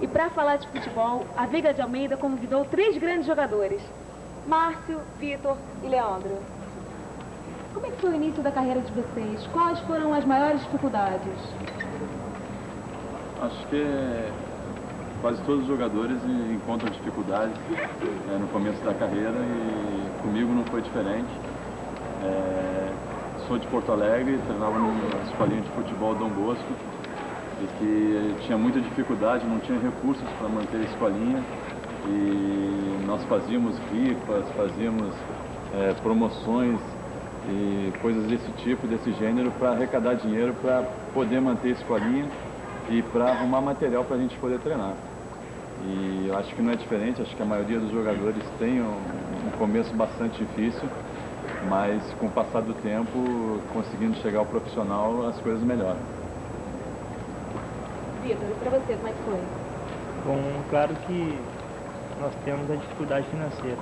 E para falar de futebol, a Viga de Almeida convidou 3 grandes jogadores: Márcio, Vitor e Leandro. Como é que foi o início da carreira de vocês? Quais foram as maiores dificuldades? Acho que quase todos os jogadores encontram dificuldades no começo da carreira e comigo não foi diferente. Sou de Porto Alegre, treinava numa escolinha de futebol Dom Bosco e que tinha muita dificuldade, não tinha recursos para manter a escolinha e nós fazíamos rifas, fazíamos promoções e coisas desse tipo, desse gênero, para arrecadar dinheiro para poder manter a escolinha e para arrumar material para a gente poder treinar. E eu acho que não é diferente, acho que a maioria dos jogadores tem um começo bastante difícil, mas com o passar do tempo, conseguindo chegar ao profissional, as coisas melhoram. Vitor, e para você, como é que foi? Bom, claro que nós temos a dificuldade financeira.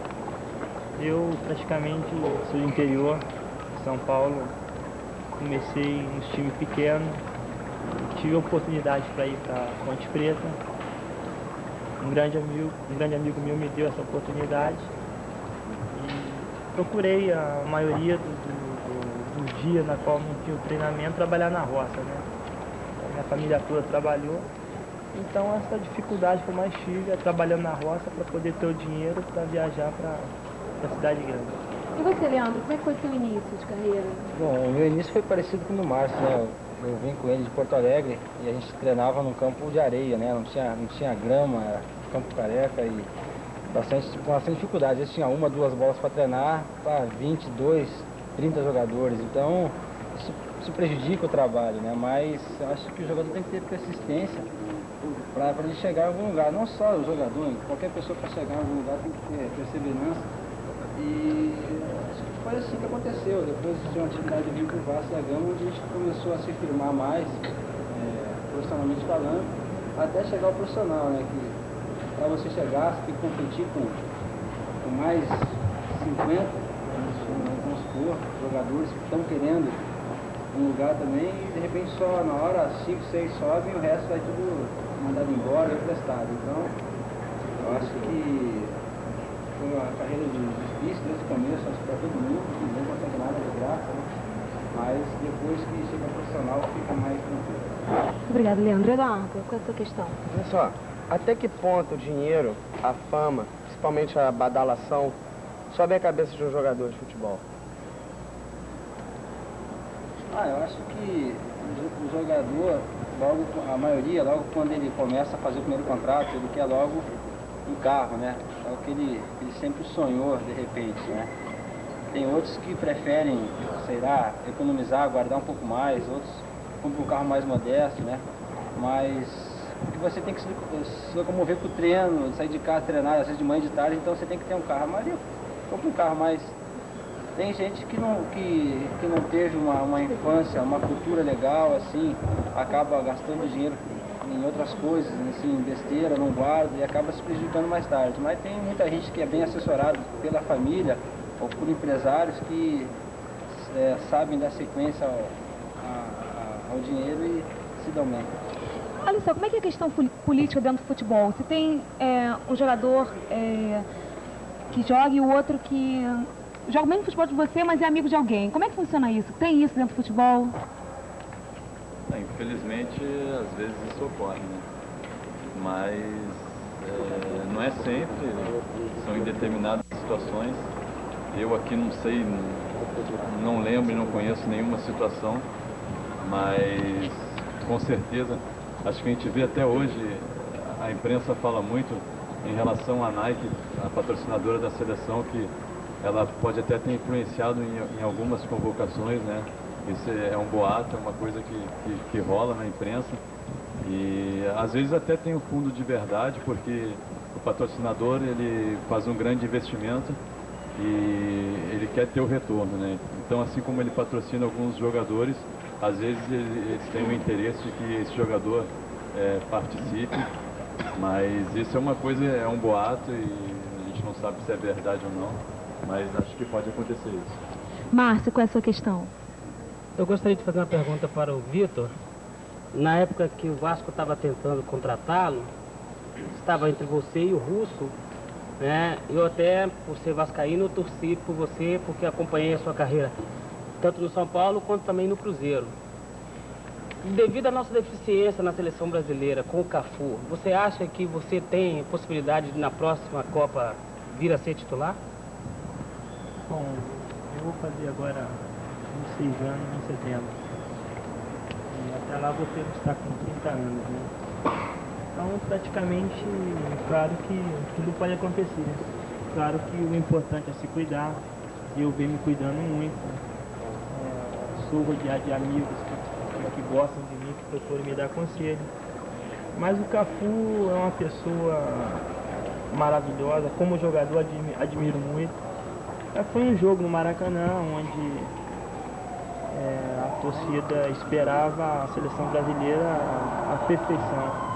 Eu praticamente sou do interior, de São Paulo, comecei nos times pequenos, tive a oportunidade para ir para Ponte Preta. Um grande amigo meu me deu essa oportunidade e procurei a maioria dos dias na qual não tinha o treinamento trabalhar na roça, né? A minha família toda trabalhou, então essa dificuldade que eu mais tive é trabalhando na roça para poder ter o dinheiro para viajar para a cidade grande. E você, Leandro, como é que foi seu início de carreira? Bom, o meu início foi parecido com o do Márcio, né? Eu vim com ele de Porto Alegre e a gente treinava num campo de areia, né? Não tinha grama, era campo careca e com bastante dificuldade. Eles tinham 1, 2 bolas para treinar para 22, 30 jogadores. Então, isso prejudica o trabalho, né? Mas eu acho que o jogador tem que ter persistência para ele chegar em algum lugar. Não só o jogador, qualquer pessoa para chegar em algum lugar tem que ter perseverança. E acho que foi assim que aconteceu. Depois de uma atividade de Rio Vasco da Gama, onde a gente começou a se firmar mais, profissionalmente falando, até chegar ao profissional, né? Que para você chegar, você tem que competir com mais 50, vamos supor, jogadores que estão querendo um lugar também, e de repente só na hora 5, 6 sobem e o resto vai tudo mandado embora e emprestado. Então, eu acho que foi uma carreira difícil desde o começo, acho que para todo mundo, ninguém consegue nada de graça, né? Mas depois que chega profissional fica mais tranquilo. Obrigada, Leandro. Eduardo, qual é a sua questão? Olha só, até que ponto o dinheiro, a fama, principalmente a badalação, sobe a cabeça de um jogador de futebol? Eu acho que o jogador, logo, a maioria, logo quando ele começa a fazer o primeiro contrato, ele quer logo um carro, né? É o que ele sempre sonhou, de repente, né? Tem outros que preferem, sei lá, economizar, guardar um pouco mais, outros compram um carro mais modesto, né? Mas você tem que se locomover para o treino, sair de casa, treinar, às vezes de manhã e de tarde, então você tem que ter um carro. A maioria compra um carro mais... Tem gente que não teve uma infância, uma cultura legal, assim, acaba gastando dinheiro em outras coisas, assim, besteira, não guarda e acaba se prejudicando mais tarde. Mas tem muita gente que é bem assessorada pela família ou por empresários que sabem dar sequência ao dinheiro e se dão bem. Olha só, como é que é a questão política dentro do futebol? Se tem um jogador que joga e o outro que joga o mesmo futebol de você, mas é amigo de alguém. Como é que funciona isso? Tem isso dentro do futebol? Infelizmente, às vezes isso ocorre, né? Mas não é sempre, são em determinadas situações. Eu aqui não sei, não lembro e não conheço nenhuma situação, mas com certeza, acho que a gente vê até hoje, a imprensa fala muito em relação à Nike, a patrocinadora da seleção, que ela pode até ter influenciado em algumas convocações, né? Isso é um boato, é uma coisa que rola na imprensa e às vezes até tem um fundo de verdade, porque o patrocinador ele faz um grande investimento e ele quer ter o retorno, né? Então, assim como ele patrocina alguns jogadores, às vezes eles têm o interesse de que esse jogador participe, mas isso é uma coisa, é um boato e a gente não sabe se é verdade ou não, mas acho que pode acontecer isso. Márcio, qual é a sua questão? Eu gostaria de fazer uma pergunta para o Vitor. na época que o Vasco estava tentando contratá-lo, estava entre você e o Russo, né? Eu até, por ser vascaíno, eu torci por você porque acompanhei a sua carreira, tanto no São Paulo quanto também no Cruzeiro. Devido à nossa deficiência na seleção brasileira com o Cafu, você acha que você tem possibilidade de na próxima Copa vir a ser titular? Bom, eu vou fazer agora 26 anos em setembro. E até lá vou ter que estar com 30 anos, né? Então, praticamente, claro que tudo pode acontecer. Claro que o importante é se cuidar. Eu venho me cuidando muito. Sou rodeado de amigos que gostam de mim, que procuram me dar conselho. Mas o Cafu é uma pessoa maravilhosa. Como jogador, admiro muito. Foi um jogo no Maracanã, onde a torcida esperava a seleção brasileira à perfeição.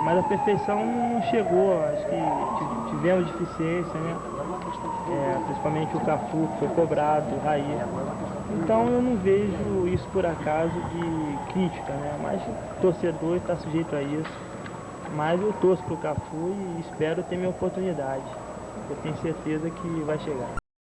Mas a perfeição não chegou, acho que tivemos deficiência, né? Principalmente o Cafu, que foi cobrado, o Raí. Então eu não vejo isso por acaso de crítica, né? Mas o torcedor está sujeito a isso. Mas eu torço para o Cafu e espero ter minha oportunidade. Eu tenho certeza que vai chegar.